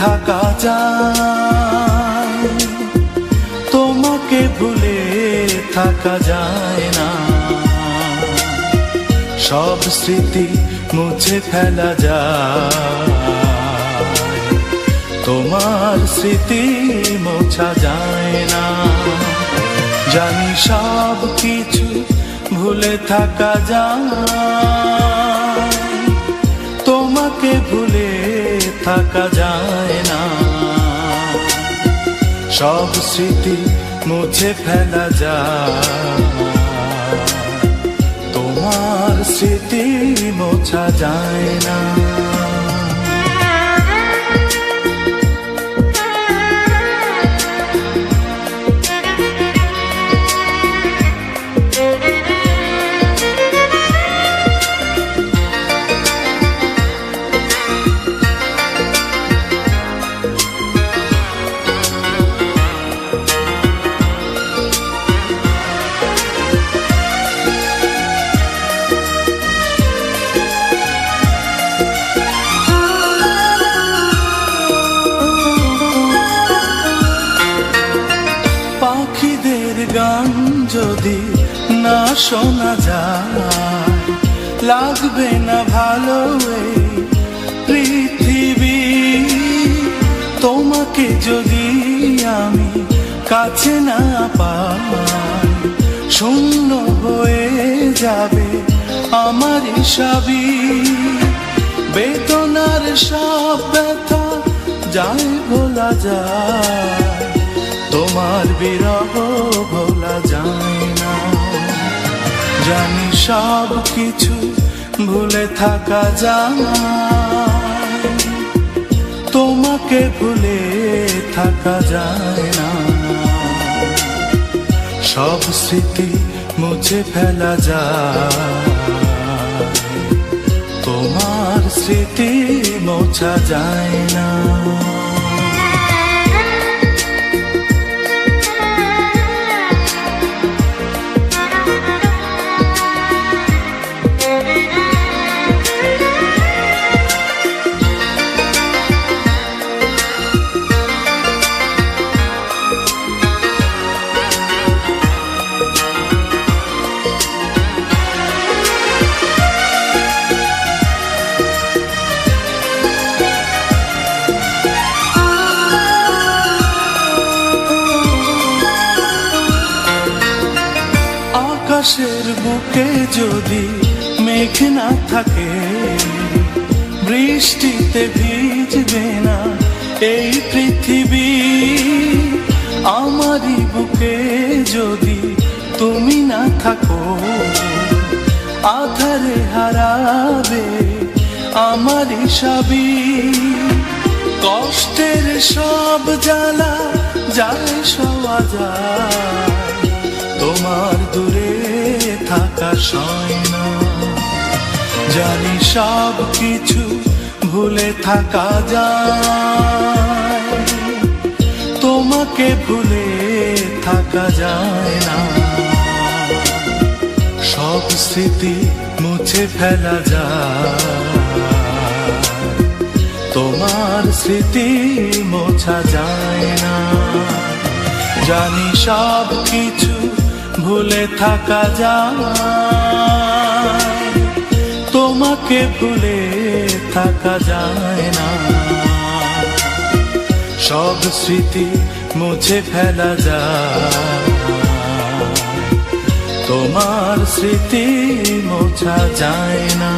থাকা যায়, তোমাকে ভুলে থাকা যায় না। সব স্মৃতি মুছে ফেলা যায়, তোমার স্মৃতি মোছা যায় না। জানি সব কিছু ভুলে থাকা যায়, তোমাকে ভুলে থাকা যায় না। সব স্মৃতি মুছে ফেলা যায়, তোমার স্মৃতি মোছা যায় না। পাখিদের গান যদি না শোনা যায়, লাগবে না ভালো এই পৃথিবী। তোমাকে যদি আমি কাছে না পাই, শূন্য হয়ে যাবে আমার সবই। বেদনার সব ব্যথা যায় ভোলা যায়, তোমার বিরহ ভোলা যায় না। জানি সব কিছু ভুলে থাকা যায়, তোমাকে ভুলে থাকা যায় না। সব স্মৃতি মুছে ফেলা যায়, তোমার স্মৃতি মোছা যায় না। আকাশের বুকে যদি মেঘ না থাকে, বৃষ্টিতে ভিজবে না এই পৃথিবী। আমারই বুকে যদি তুমি না থাকো, আধারে হারাবে আমারই সবই। কষ্টের সব জ্বালা যায় সওয়া যায়, তোমার দূরে থাকা সয় না। জানি সব কিছু ভুলে থাকা যায়, তোমাকে ভুলে থাকা যায় না। সব স্মৃতি মুছে ফেলা যায়, তোমার স্মৃতি মোছা যায় না। জানি সব কিছু ভুলে থাকা যায়, তোমাকে ভুলে থাকা যায় না। সব স্মৃতি মুছে ফেলা যায়, তোমার স্মৃতি মোছা যায় না।